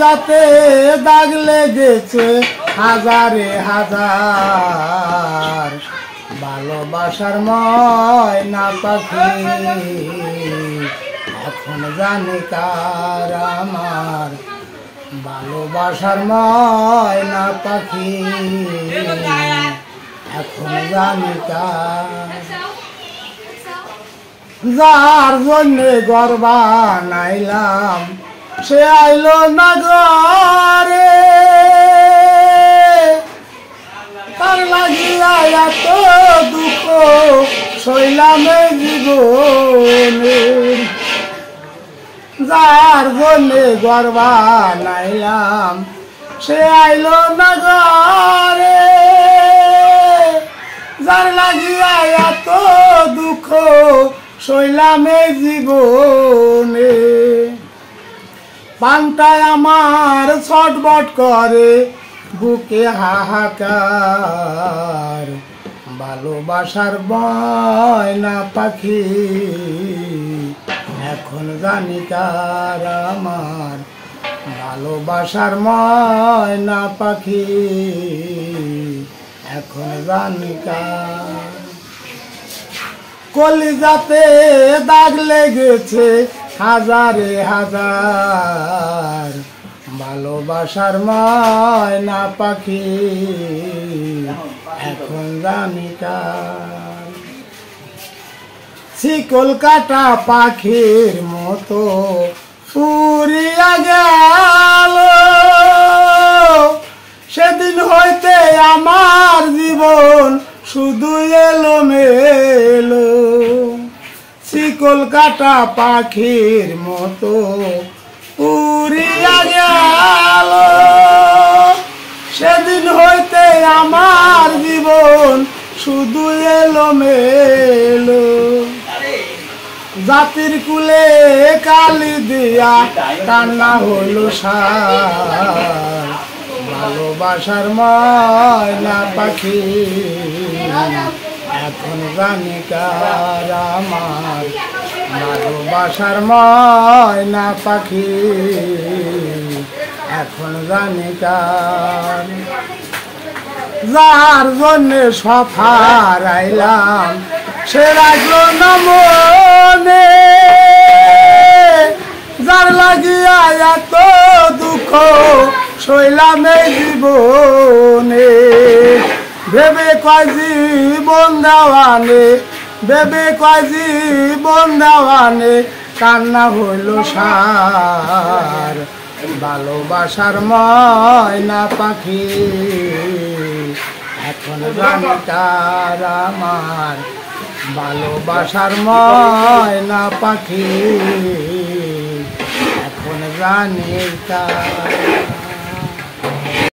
কলিজাতে দাগ লেগেছে হাজারে হাজার, ভালোবাসার ময়না পাখি এখন জানি কার আমার, ভালোবাসার ময়না পাখি এখন জানি কার। যার জন্যে ঘর বানাইলাম সে আইলো না ঘরে, তার লাগিয়া এত দুঃখ সইলাম জীবনে। যার জন্যে ঘর বানাইলাম সে আইলো না ঘরে, যার লাগিয়া এত দুঃখ সইলাম জীবনে। পান্তায় আমার ছটবট করে বুকে হাহাকার, ভালোবাসার ময়না পাখি এখন জানি কার আমার, ভালোবাসার ময়না পাখি এখন জানি কার। কলিজাতে দাগ লেগেছে হাজারে হাজার, ভালোবাসার ময়না পাখি এখন জানি কার। শিকল কাটা পাখির মতো উড়িয়া গেল, সেদিন হইতে আমার জীবন শুধু এলোমেলো। শিকল কাটা পাখির মতো উড়িয়া গেল, সেদিন হইতে আমার জীবন শুধু এলোমেলো। জাতির কুলে কালি দিয়া কান্না হলো সার, ভালোবাসার ময়না পাখি এখন জানি কার আমার, ভালোবাসার ময়না পাখি এখন জানি কার। যার জন্যে সফার আইলাম সে রাখলো না মনে, যার লাগিয়া এত দুঃখ সইলাম জীবনে। ভেবে কয় জীবন দেওয়ানে, ভেবে কয় জীবন দেওয়ানে কান্না হইল সার, ভালোবাসার ময়না পাখি এখন জানি কার আমার, ভালোবাসার ময়না পাখি এখন জানি কার।